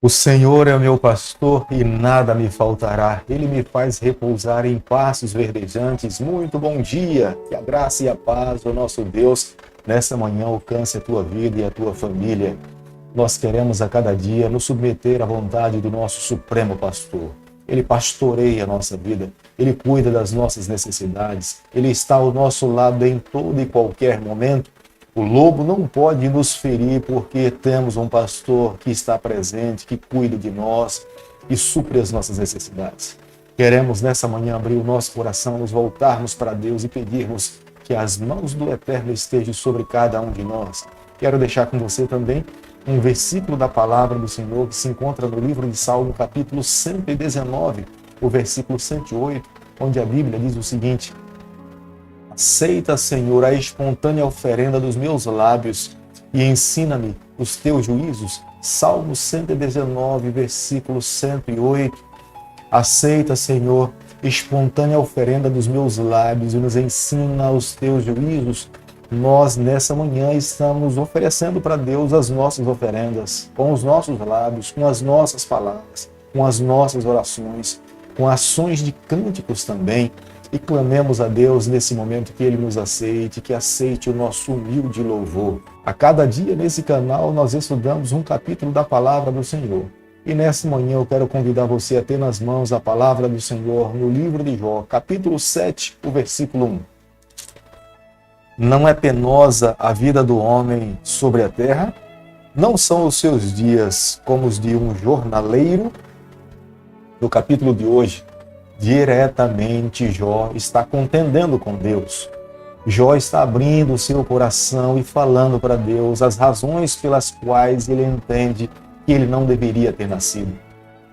O Senhor é o meu pastor e nada me faltará. Ele me faz repousar em pastos verdejantes. Muito bom dia. Que a graça e a paz do nosso Deus nessa manhã alcance a tua vida e a tua família. Nós queremos a cada dia nos submeter à vontade do nosso Supremo Pastor. Ele pastoreia a nossa vida. Ele cuida das nossas necessidades. Ele está ao nosso lado em todo e qualquer momento. O lobo não pode nos ferir porque temos um pastor que está presente, que cuida de nós e supre as nossas necessidades. Queremos nessa manhã abrir o nosso coração, nos voltarmos para Deus e pedirmos que as mãos do Eterno estejam sobre cada um de nós. Quero deixar com você também um versículo da palavra do Senhor que se encontra no livro de Salmo, capítulo 119, o versículo 108, onde a Bíblia diz o seguinte: aceita, Senhor, a espontânea oferenda dos meus lábios e ensina-me os teus juízos. Salmo 119, versículo 108. Aceita, Senhor, espontânea oferenda dos meus lábios e nos ensina os teus juízos. Nós, nessa manhã, estamos oferecendo para Deus as nossas oferendas, com os nossos lábios, com as nossas palavras, com as nossas orações, com ações de cânticos também. E clamemos a Deus nesse momento que Ele nos aceite, que aceite o nosso humilde louvor. A cada dia nesse canal nós estudamos um capítulo da palavra do Senhor. E nessa manhã eu quero convidar você a ter nas mãos a palavra do Senhor no livro de Jó, capítulo 7, o versículo 1. Não é penosa a vida do homem sobre a terra? Não são os seus dias como os de um jornaleiro? No capítulo de hoje, diretamente Jó está contendendo com Deus. Jó está abrindo o seu coração e falando para Deus as razões pelas quais ele entende que ele não deveria ter nascido.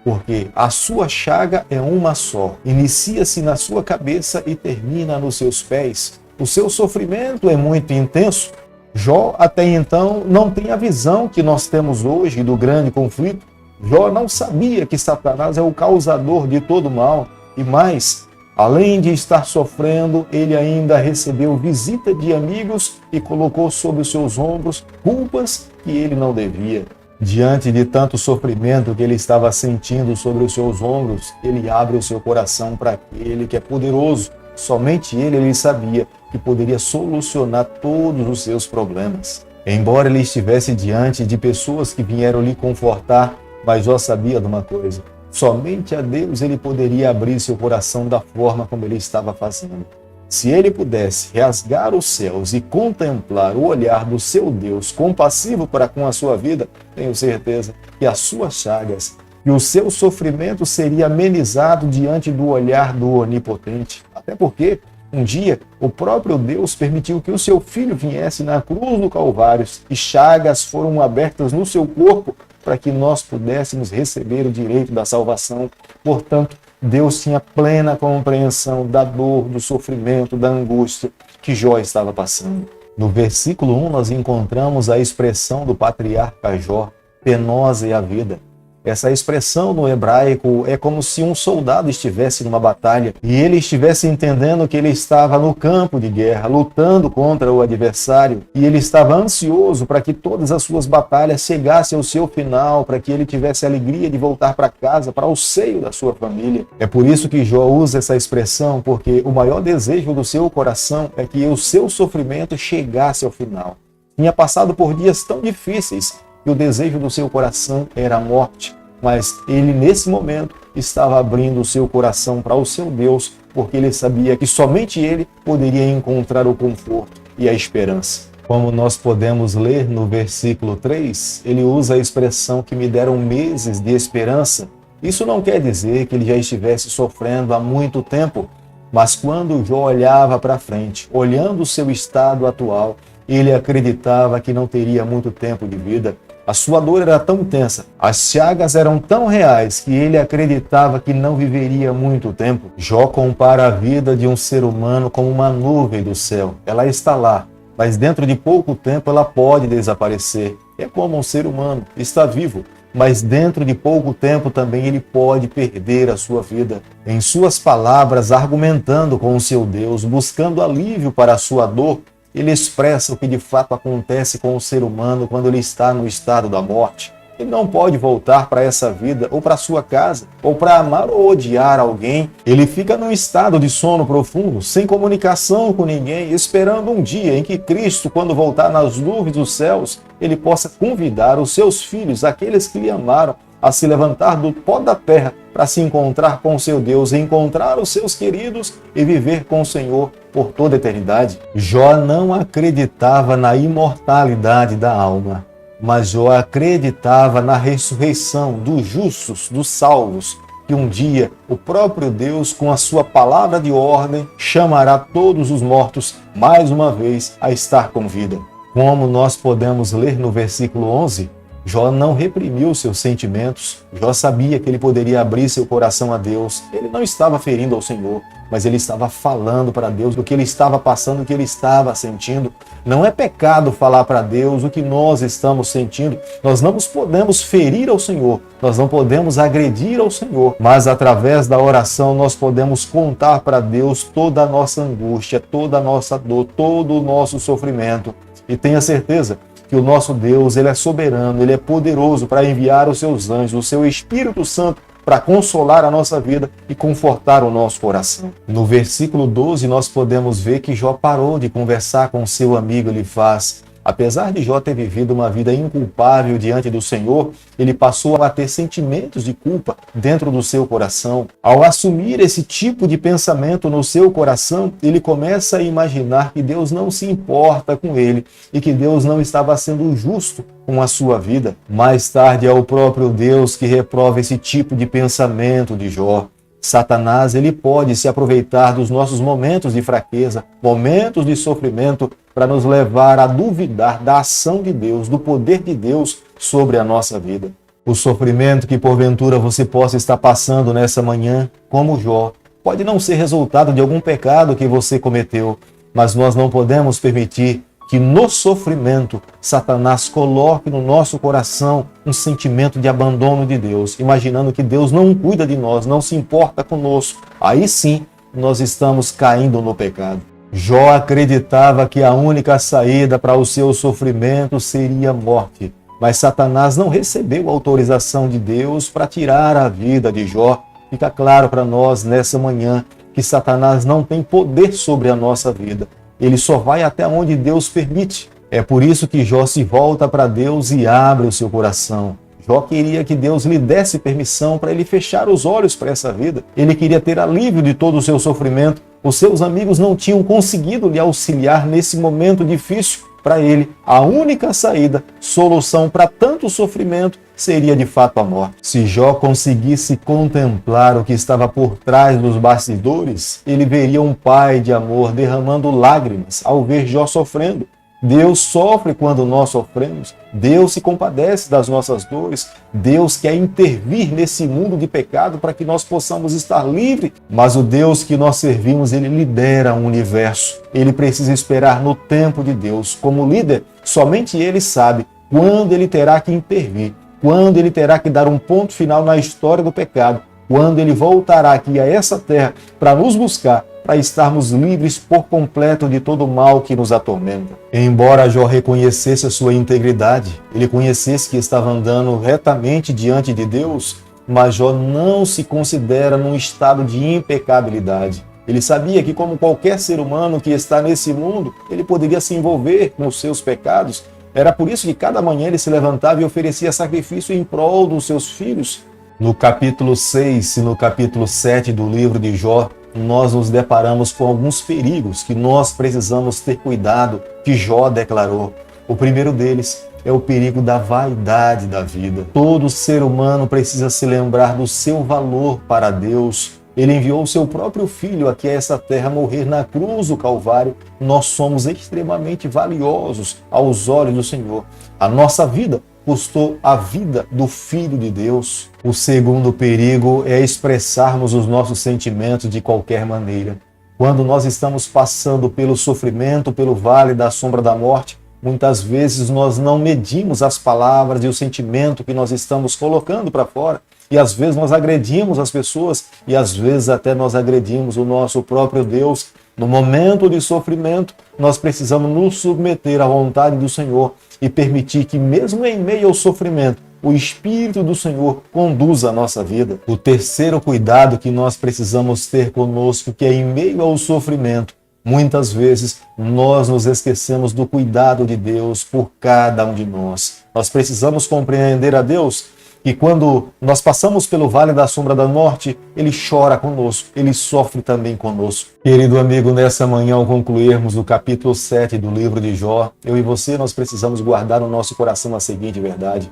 Porque a sua chaga é uma só, inicia-se na sua cabeça e termina nos seus pés. O seu sofrimento é muito intenso. Jó até então não tem a visão que nós temos hoje do grande conflito. Jó não sabia que Satanás é o causador de todo mal. E mais, além de estar sofrendo, ele ainda recebeu visita de amigos e colocou sobre os seus ombros culpas que ele não devia. Diante de tanto sofrimento que ele estava sentindo sobre os seus ombros, ele abre o seu coração para aquele que é poderoso. Somente ele sabia que poderia solucionar todos os seus problemas. Embora ele estivesse diante de pessoas que vieram lhe confortar, mas Jó sabia de uma coisa: somente a Deus ele poderia abrir seu coração da forma como ele estava fazendo. Se ele pudesse rasgar os céus e contemplar o olhar do seu Deus compassivo para com a sua vida, tenho certeza que as suas chagas e o seu sofrimento seria amenizado diante do olhar do Onipotente. Até porque um dia o próprio Deus permitiu que o seu filho viesse na cruz do Calvário e chagas foram abertas no seu corpo para que nós pudéssemos receber o direito da salvação. Portanto, Deus tinha plena compreensão da dor, do sofrimento, da angústia que Jó estava passando. No versículo 1 nós encontramos a expressão do patriarca Jó: penosa é a vida. Essa expressão no hebraico é como se um soldado estivesse numa batalha e ele estivesse entendendo que ele estava no campo de guerra, lutando contra o adversário, e ele estava ansioso para que todas as suas batalhas chegassem ao seu final, para que ele tivesse a alegria de voltar para casa, para o seio da sua família. É por isso que Jó usa essa expressão, porque o maior desejo do seu coração é que o seu sofrimento chegasse ao final. Tinha passado por dias tão difíceis que o desejo do seu coração era a morte, mas ele nesse momento estava abrindo o seu coração para o seu Deus, porque ele sabia que somente ele poderia encontrar o conforto e a esperança. Como nós podemos ler no versículo 3, ele usa a expressão que me deram meses de esperança. Isso não quer dizer que ele já estivesse sofrendo há muito tempo, mas quando Jó olhava para frente, olhando o seu estado atual, ele acreditava que não teria muito tempo de vida. A sua dor era tão intensa, as chagas eram tão reais que ele acreditava que não viveria muito tempo. Jó compara a vida de um ser humano como uma nuvem do céu. Ela está lá, mas dentro de pouco tempo ela pode desaparecer. É como um ser humano, está vivo, mas dentro de pouco tempo também ele pode perder a sua vida. Em suas palavras, argumentando com o seu Deus, buscando alívio para a sua dor, ele expressa o que de fato acontece com o ser humano quando ele está no estado da morte. Ele não pode voltar para essa vida, ou para sua casa, ou para amar ou odiar alguém. Ele fica num estado de sono profundo, sem comunicação com ninguém, esperando um dia em que Cristo, quando voltar nas nuvens dos céus, ele possa convidar os seus filhos, aqueles que lhe amaram, a se levantar do pó da terra para se encontrar com seu Deus, encontrar os seus queridos e viver com o Senhor por toda a eternidade. Jó não acreditava na imortalidade da alma, mas Jó acreditava na ressurreição dos justos, dos salvos, que um dia o próprio Deus, com a sua palavra de ordem, chamará todos os mortos mais uma vez a estar com vida. Como nós podemos ler no versículo 11, Jó não reprimiu seus sentimentos. Jó sabia que ele poderia abrir seu coração a Deus. Ele não estava ferindo ao Senhor, mas ele estava falando para Deus do que ele estava passando, o que ele estava sentindo. Não é pecado falar para Deus o que nós estamos sentindo. Nós não podemos ferir ao Senhor, nós não podemos agredir ao Senhor, mas através da oração nós podemos contar para Deus toda a nossa angústia, toda a nossa dor, todo o nosso sofrimento. E tenha certeza que o nosso Deus, ele é soberano, ele é poderoso para enviar os seus anjos, o seu Espírito Santo, para consolar a nossa vida e confortar o nosso coração. No versículo 12, nós podemos ver que Jó parou de conversar com seu amigo Elifaz. Apesar de Jó ter vivido uma vida inculpável diante do Senhor, ele passou a ter sentimentos de culpa dentro do seu coração. Ao assumir esse tipo de pensamento no seu coração, ele começa a imaginar que Deus não se importa com ele e que Deus não estava sendo justo com a sua vida. Mais tarde é o próprio Deus que reprova esse tipo de pensamento de Jó. Satanás, ele pode se aproveitar dos nossos momentos de fraqueza, momentos de sofrimento, para nos levar a duvidar da ação de Deus, do poder de Deus sobre a nossa vida. O sofrimento que porventura você possa estar passando nessa manhã, como Jó, pode não ser resultado de algum pecado que você cometeu, mas nós não podemos permitir que no sofrimento Satanás coloque no nosso coração um sentimento de abandono de Deus, imaginando que Deus não cuida de nós, não se importa conosco. Aí sim, nós estamos caindo no pecado. Jó acreditava que a única saída para o seu sofrimento seria a morte, mas Satanás não recebeu a autorização de Deus para tirar a vida de Jó. Fica claro para nós nessa manhã que Satanás não tem poder sobre a nossa vida. Ele só vai até onde Deus permite. É por isso que Jó se volta para Deus e abre o seu coração. Jó queria que Deus lhe desse permissão para ele fechar os olhos para essa vida. Ele queria ter alívio de todo o seu sofrimento. Os seus amigos não tinham conseguido lhe auxiliar nesse momento difícil. Para ele, a única saída, solução para tanto sofrimento, seria de fato a morte. Se Jó conseguisse contemplar o que estava por trás dos bastidores, ele veria um pai de amor derramando lágrimas ao ver Jó sofrendo. Deus sofre quando nós sofremos. Deus se compadece das nossas dores. Deus quer intervir nesse mundo de pecado para que nós possamos estar livres. Mas o Deus que nós servimos, ele lidera o universo. Ele precisa esperar no tempo de Deus. Como líder, somente ele sabe quando ele terá que intervir, quando ele terá que dar um ponto final na história do pecado, quando ele voltará aqui a essa terra para nos buscar, para estarmos livres por completo de todo o mal que nos atormenta. Embora Jó reconhecesse a sua integridade, ele conhecesse que estava andando retamente diante de Deus, mas Jó não se considera num estado de impecabilidade. Ele sabia que, como qualquer ser humano que está nesse mundo, ele poderia se envolver com os seus pecados. Era por isso que cada manhã ele se levantava e oferecia sacrifício em prol dos seus filhos. No capítulo 6 e no capítulo 7 do livro de Jó, nós nos deparamos com alguns perigos que nós precisamos ter cuidado, que Jó declarou. O primeiro deles é o perigo da vaidade da vida. Todo ser humano precisa se lembrar do seu valor para Deus. Ele enviou o seu próprio filho aqui a essa terra morrer na cruz do Calvário. Nós somos extremamente valiosos aos olhos do Senhor. A nossa vida custou a vida do Filho de Deus. O segundo perigo é expressarmos os nossos sentimentos de qualquer maneira. Quando nós estamos passando pelo sofrimento, pelo vale da sombra da morte, muitas vezes nós não medimos as palavras e o sentimento que nós estamos colocando para fora. E às vezes nós agredimos as pessoas e às vezes até nós agredimos o nosso próprio Deus. No momento de sofrimento, nós precisamos nos submeter à vontade do Senhor e permitir que, mesmo em meio ao sofrimento, o Espírito do Senhor conduza a nossa vida. O terceiro cuidado que nós precisamos ter conosco, que é em meio ao sofrimento, muitas vezes nós nos esquecemos do cuidado de Deus por cada um de nós. Nós precisamos compreender a Deus que quando nós passamos pelo vale da sombra da morte, Ele chora conosco, Ele sofre também conosco. Querido amigo, nessa manhã, ao concluirmos o capítulo 7 do livro de Jó, eu e você, nós precisamos guardar no nosso coração a seguinte verdade.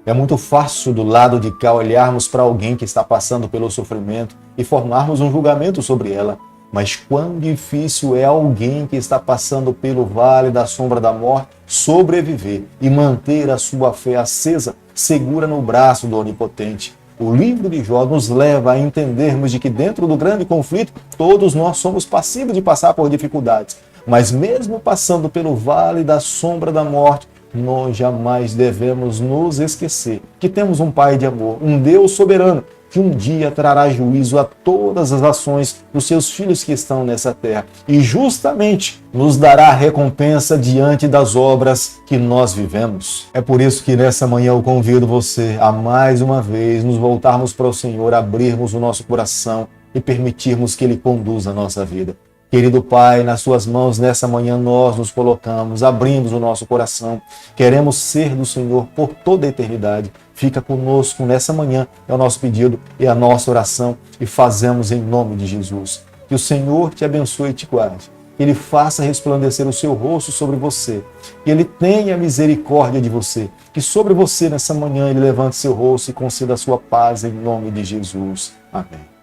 É muito fácil do lado de cá olharmos para alguém que está passando pelo sofrimento e formarmos um julgamento sobre ela. Mas quão difícil é alguém que está passando pelo vale da sombra da morte sobreviver e manter a sua fé acesa, segura no braço do Onipotente. O livro de Jó nos leva a entendermos de que dentro do grande conflito, todos nós somos passíveis de passar por dificuldades. Mas mesmo passando pelo vale da sombra da morte, nós jamais devemos nos esquecer que temos um Pai de amor, um Deus soberano, que um dia trará juízo a todas as ações dos seus filhos que estão nessa terra e justamente nos dará a recompensa diante das obras que nós vivemos. É por isso que nessa manhã eu convido você a mais uma vez nos voltarmos para o Senhor, abrirmos o nosso coração e permitirmos que Ele conduza a nossa vida. Querido Pai, nas suas mãos nessa manhã nós nos colocamos, abrimos o nosso coração, queremos ser do Senhor por toda a eternidade. Fica conosco nessa manhã, é o nosso pedido e a nossa oração e fazemos em nome de Jesus. Que o Senhor te abençoe e te guarde, que Ele faça resplandecer o seu rosto sobre você, que Ele tenha misericórdia de você, que sobre você nessa manhã Ele levante seu rosto e conceda a sua paz em nome de Jesus. Amém.